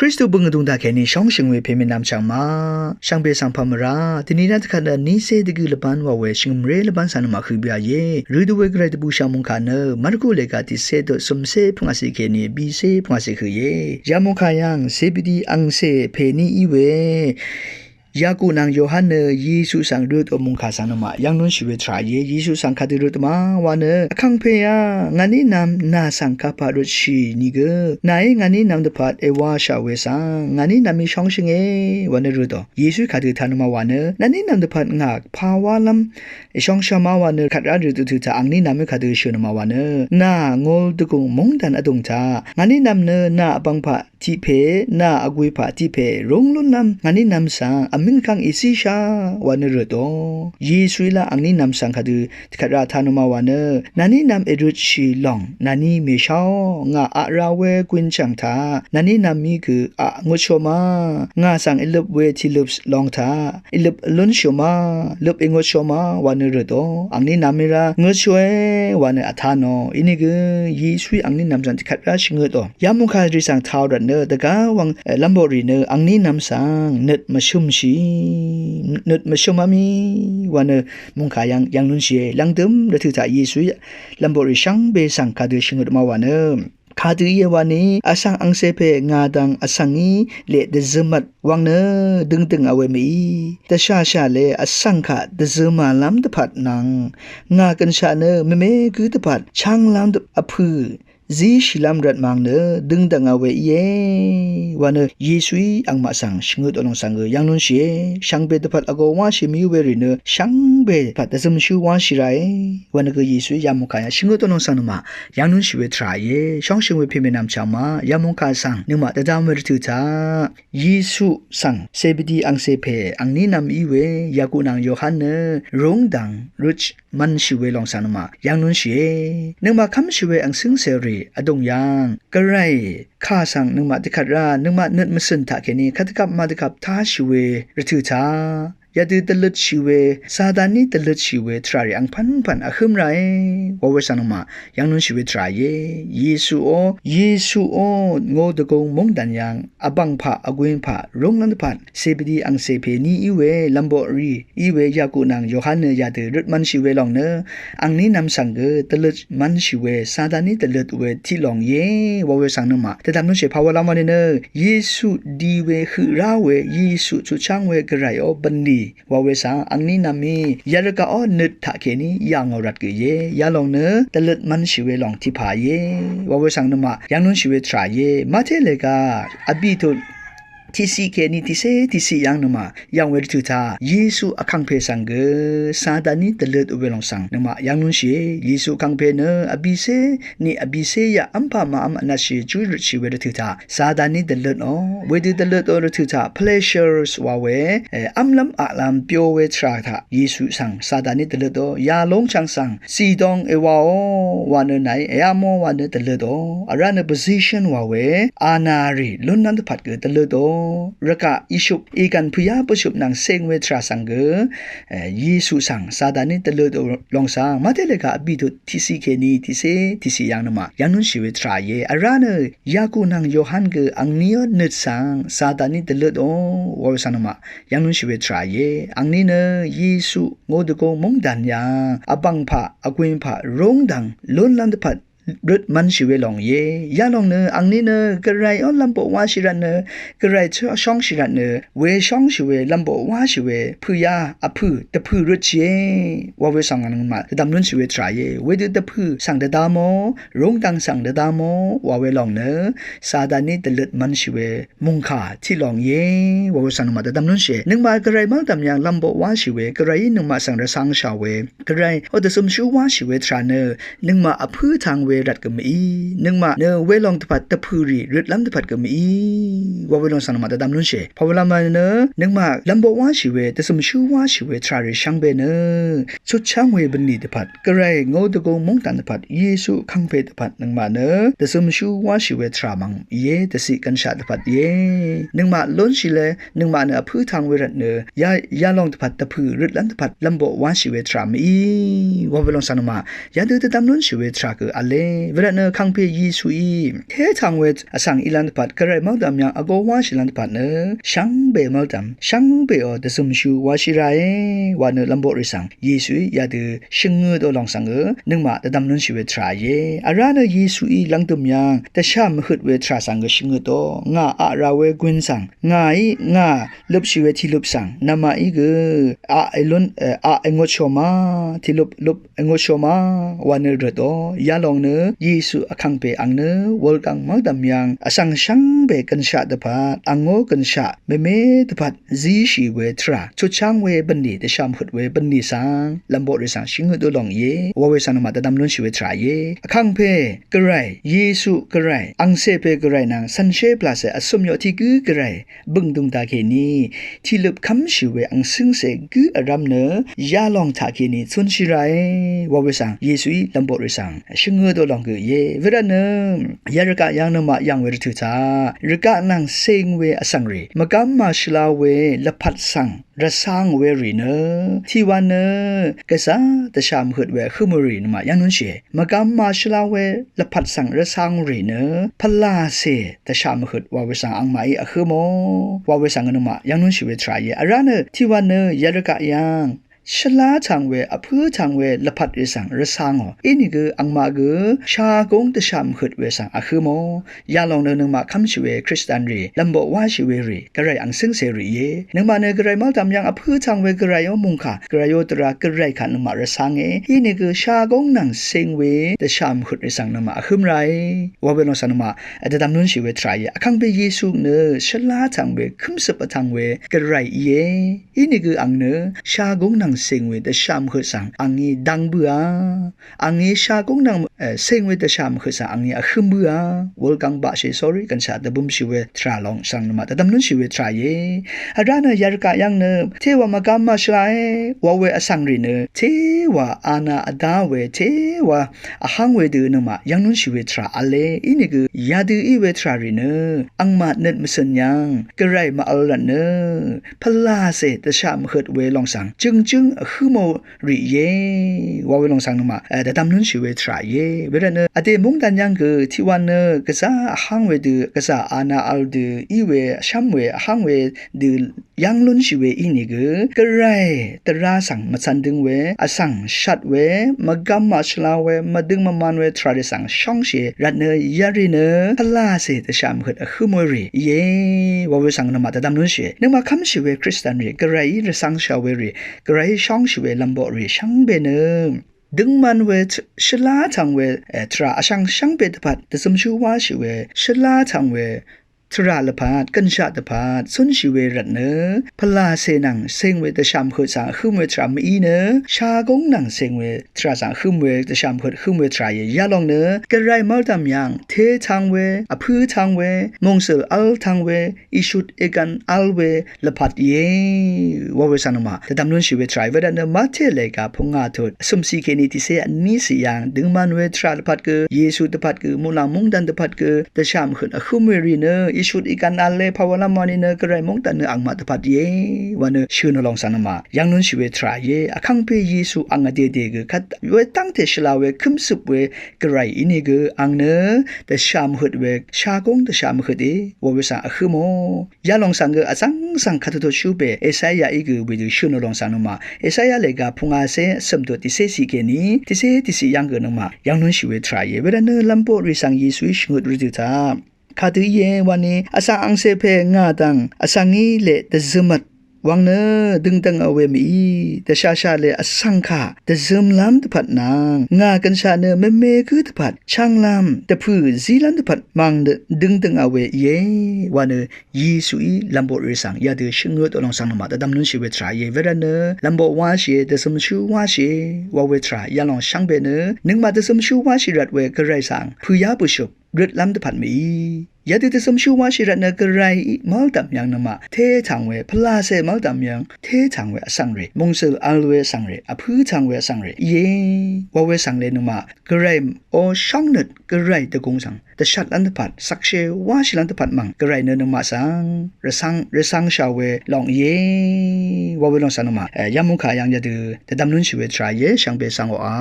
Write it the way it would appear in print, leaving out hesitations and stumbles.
ริสต์บุงดุงตาแค่นี้ช่องชิงเวเพมินามช่างมาช่างเบสังพามราทีนี้นัดขัดนี้เสดกุลบันว่าเวชิงเรลบันสานมาคือเบียเย่หรือดูเวกไรตบูชามุงคานเนอมาร์กูเลกาติเสดสมเสพงาสิแค่นี้บีเสพงาสิคือเย่ยามุงคายังเสบิดีอังเสเพนีอีเวยากูนางโยฮันเนเยซูสังรุตอมุงคาสังนมายังนุนชิเวทราเยเยซูสังคาติรุตมาวานเนอคังเพยงานี่นำนาสังคาปารุชีนิเกนายงานี่นำเดพัดเอวาชาเวสังงานี่นำมีช่องชิงเอวานเนรุตเยซูคาติทานมาวานเนนานี่นำเดพัดงากภาวาลัมช่องชามาวานเนคัดรารุตุตุตาอังนี่นำคาติชนมาวานเนนางอลตะกุงมงดันอดงตางานี่นำเนนาบังพะที่เพนาอกุยพะที่เพรงลุนนำงานี่นำสังมิงคังอิซิชาวานเรโตเยซูละอังนี้นำสังคดูขราธานุมาวานนานี่นำเอรุชีลองนานี่เมชางาอาราเวกุนจังทานานี่นำมีคืออะงุชมางาสังเอลบเวทิลบลองทาเอลบลุนชมาลบเองุชมาวานเรโตอังนี้นำมีละงุชเววานอัฐานออินิกเยซูอังนี้นำสังขราชิงโตยามุคาริสังทาวดันตะกาวังลัมโบรีอังนี้นำสังเน็ตมาชุมชีนุดมาชมามีวันมุงขายังนุนเชียลังเดิมระถือจ่าเยซูลัมโบริชังเบสังคาดูชิงุดมาวันคาดูเยวานีอาสังอังเซเพงาดังอาสังงีเลเดซมัดวังเนดึงเอาไว้มีแต่ชาเลอาสังขาเดซมาลัมตะพัดนางงากันชาเนเมคือตะพัดช่างลัมตะอพือจีชิลามรัดมังเนดึงดังเอาไว้เย่วันเยซูอังมาสังชิงุดอลงสังยังนุนเชียช่างเบตพัดอโกวาชิมิวเวริเนช่างเบพัดแต่สมชูวาชิไรวันก็เยซูยามุขายชิงุดอลงสังนมายังนุนชีเวทรายช่องชิงเวพิเมนามชามายามุขายสังนึกมาแต่ดามเวรตุตาเยซูสังเซบิดีอังเซเพอังนี้นำอีเวยากูนางโยฮันเนรงดังรุชมันชิเวลองสังนมายังนุนเชียนึกมาคำชิเวอังซึ่งเสรีอดงยังกระไรข้าสั่งนึงมาติขัดรานึงมาเนิดมาสินถาแค่นี้คัดกับมาติกับท้าชิเวระถือท้ายาดืตลดชิเวซาดานีตลดชิเวทรารีอังพันอาคึมไรว่าเวสันมายังนุนชิเวทรายเยซูโองอตะกงมงดันยังอบังพะอกุนพะรงนันพันเซบดีอังเซเพนีอีเวลัมโบรีอีเวยากูนางโยฮันเนยาดืรถมันชิเวลองเนอังนี้นำสังเกตลดมันชิเวซาดานีตลดเวที่ลองว่าเวสังนมาแต่ทำนุนเชพาวลามันเนเยซูดีเวคือราเวเยซูชุช่างเวกระไรอบันดีว่าเวสังอังนี้นามียารกะอ้อนึดถาเคนี้ยังเอารัดเกยยาลองเนตลดมันชิเวลองที่พายว่าเวสังนมายังนุนชิเวทรายมาเทเลกาอบิตุที่สีเคนี่ที่สียังนมายังเวรตุตาเยซูอคังเพสังเกซาดานีตลอดอุเบลองสังนมายังนุนเชเยซูคังเพเนอบิเซนี่อบิเซยาอัมพามาอัมนาเชจูรชิเวรตุตาซาดานีตลอดอ๋อเวดิตลอดอรตุตา pleasures ว่าเวอัมลัมอะลัมเปียวเวทราทาเยซูสังซาดานีตลอดยาลงชังสังสีดองเอวาโอวานไหนเอยามวานตลอดอารานะ position ว่าเวอานารีลุนนันตพัดเกตลอดรักอิชุบอีกันพยาประชุบนางเซงเวทราสังเกเยซูสังซาดานิตเลือดลองสังมาเทเลกาบิดุที่สีเคนีที่สียังนมายังนุนชีเวทรายอาราเนยากูนางโยฮันเกอังเนียนึดสังซาดานิตเลือดวาวสันมายังนุนชีเวทรายอังนี้เนเยซูงดโกมงดันยังอบังพะอกุนพะรงดังล้นลันดพัดรถมันชิเวลองยาลองเนอังนี้เนกระไรอ้อนลำโบว่าชิรันเนกระไรช่องชิรันเนเวช่องชิเวลำโบว่าชิเวพุยาอพืตะพืรถว่าเวสังงันมาดำนุนชิเวทรายเวดตะพืสังเดดามอรงดังสังเดดามอว่าเวลองเนซาดานิตเลิดมันชิเวมุงขาที่ลองว่าเวสังมาดำนุนเชนึงมากระไรมาดำยังลำโบว่าชิเวกระไรนึงมาสังเดสังชาเวกระไรอดสมชูว่าชิเวทราเนนึงมาอพืทางเวรัดกมีนึงมาเนเวลองตะพัดตะพืรีรึดลำตะพัดกมีว่าเวลองสันมาตะดำนุนเชพอเวลามาเนนึงมาลำบว่าชิเวแต่สมชูว่าชิเวทราริช่างเบเนสุดช่างเวบันนีตะพัดกระไรงอตะโกมงตันตะพัดเยซูคังเพตะพัดนึงมาเนแต่สมชูว่าชิเวทรามังแต่สิกันชาตะพัดนึงมาล้นชิเลนึงมาเนอพืทางเวรัดเนยาลองตะพัดตะพืรึดลำตะพัดลำบว่าชิเวทรามีว่าเวลองสันมายาดูตะดำนุนชิเวทราคืออะไร เวลาเนอคังเพยีสุอีเททางเวทอสังอิลันปัดกระไรมังดำยังอโกวาชิลันปัดเนอช่างเบมังดำช่างเบอเดสมชูวาชิไรวานเนอลำบริสังยีสุยาดือชิงเงอดลองสังเอนึงมาแต่ดำนุนชิเวทรายอาราเนอยีสุอีลังตุมยังแต่ชามหึดเวทราสังเกชิงเงอโตงาอาราเวกวนสังงาลบชิเวทิลบสังนามาอีกอาไอลุนอาไองดชมาทิลบไองดชมาวานเนอร์โตยาลองเนอยีสุอคังเปอังเนอวอลกังมังดำยังอสังช่างเบกันชาดพัดอังโงกันชาเมดพัดจีชีเวทราชุดช่างเวบันดีแต่ชามหึดเวบันดีสังลำบริสังชิงเงอโตลองวาเวสันมาแต่ดำนุนชิเวทรายอคังเปกระไรยีสุกระไรอังเซเปกระไรนางสันเชปลาเสอสมยอที่กือกระไรบึงดุงตาเคนีที่ลบคำชิเวอังซึ่งเสกืออารำเนอยาลองทาเคนีซุนชิไรวาเวสังเยสุยลำบริสังชิงเงอโตลองกือเวลาเนยารกะยังนมายังเวรทุตารกะนางเซงเวอสังเรมกำมาชลาเวละพัดสังระสังเวรีเนที่วันเนกษาตชามหึดเวคือมรีนมายังนุนเชมกำมาชลาเวละพัดสังระสังรีเนพลาเสตชามหึดวาเวสังอังไมอะคือโมวาเวสังนมายังนุนชิเวทรายอาราเนที่วันเนยารกะยังชลาทางเวอพือทางเวละพัดระสังระสังอินี่คืออังมาคือชากงตชามหึดเวสังอะคือโมยาลองเนนึงมาคำชิเวคริสเตียนรีลำบอกว่าชิเวรีกระไรอังซึ่งเสรีนึงมาเนกระไรมาตามยังอพือทางเวกระไรยมุงค่ะกระไรโยตระกระไรขันนึงมาระสังอินี่คือชากงนังเซงเวตชามหึดระสังนึงมาคือไรว่าเวลาสันมาแต่ดำนุนชิเวทรายคังเบเยซูเนชลาทางเวคึมสปทางเวกระไรอินี่คืออังเนชากงนังเซงเวแต่ชามหึดสังอังนี้ดังเบื่ออังนี้ชากงนังเซงเวแต่ชามหึดสังอังนี้ขึ้นเบื่อวอลกังบะเช sorry กันชาแต่บุมชิเวทราลองสังนมาแต่ดำนุนชิเวทรายอาราเนยารกะยังเนเทวามากามาชลายวาเวอสังรีเนเทวาอานาอดาเวเทวาอหังเวดืนมายังนุนชิเวทราอเลอินี่คือยาดืออีเวทรารีเนอังมาเน็ตมสัญญังกระไรมาอัลลันเนพลาเสตชามหึดเวลองสังจึงคือโมรีว่าเวลองสังนมาแต่ดำนุนชิเวทรายเวลาเนอเดมุงดันยังคือที่วันเนกษาหังเวดือกษาอานาอัลดืออีเวชัมเวหังเวดือยังลุนชิเวอินี่คือกระไรตราสังมาสันดึงเวอสังชัดเวมากำมาชลาเวมาดึงมามันเวทราดิสังช่องเชรัดเนยารีเนพลาเสตชามหึดคือโมรีว่าเวสังนมาแต่ดำนุนเชนึกมาคำชิเวคริสเตียนรีกระไรระสังชาวเวรีกระไรช่องชิเวลำบอรีช่างเบเนดึงมันเวชลาทางเวทราช่างเบตพัดแต่สมชูว่าชิเวชลาทางเวทราลพัดกันชาตพัดสุนชิเวรันเนพลาเซนังเซงเวตชามหึดสังคือเวทรามีเนชากงนังเซงเวทราสังคือเวตชามหึดคือเวทรายยาลองเนกระไรมาตามยังเททางเวอพือทางเวมงเซลอัลทางเวอิชุดเอกันอัลเวละพัดว่าเวสันมาแต่ดำนุนชิเวทรายเวดันเนมาเทเลกาพงอาทุดสมสีเคนีติเซอันนี้สิยังดึงมันเวทราละพัดกือเยซูตะพัดกือมุลังมุงดันตะพัดกือแต่ชามหึดคือเวรีเนชุดอีกันอัลเลภาวนามานีเนกระไรมงตันเนอังมาตพัดวันเนชื่อนลองสันมายังนุนชิเวทรายอคังเปเยซูอังอเดเดกคัดเวตั้งเทชลาเวคึมสุบเวกระไรอินิกอังเนแต่ชามหึดเวชากงแต่ชามหึดวเวสังคือโมยาลองสังเกอสังคัตโตชูเปเอไซยาอีกวิดูชื่อนลองสันมาเอไซยาเลกาพงอาเซสมตัวติเซสิเกนีติเซยังเกนมายังนุนชิเวทรายเวลาเนลัมโปริสังเยซูชงดริตุตาคาตุเยวันนี้อาสังอังเซเพงาตังอาสังงี้เลตซมัดวังเนดึงตังเอาเวมีแต่ชาเลอาสังขาแต่ซึมล้ำตะพัดนางงากันชาเนเมคือตะพัดช่างล้ำแต่พื้ซีลันตะพัดมังดึงตังเอาเววันเนยีสุยลำบริสังยาเดือชิงเงอตลองสังนมาแต่ดำนุนชีเวทรายเวรเนลำบว่าเชแต่สมชูว่าเชว่าเวทรายาลองช่างเบเนนึงมาแต่สมชูว่าชิรัดเวกระไรสังผู้ยาปุชบรถล้ำตะพัดมียาติสมชูว่าชิรันกระไรมัลตัมยังนมาเททางเวพลาเซมัลตัมยังเททางเวสังเรมงเซลอัลเวสังเรอพืทางเวสังเรว่าเวสังเลนมากระไรโอช่องนึดกระไรตะกงสังแต่ชัดลันตพัดสักเชว่าชิลันตพัดมังกระไรเนนมาสังระสังชาวเวลองว่าเวลองสันมายามุขายังยาดือแต่ดำนุนชีเวทรายช่างเบสังว่า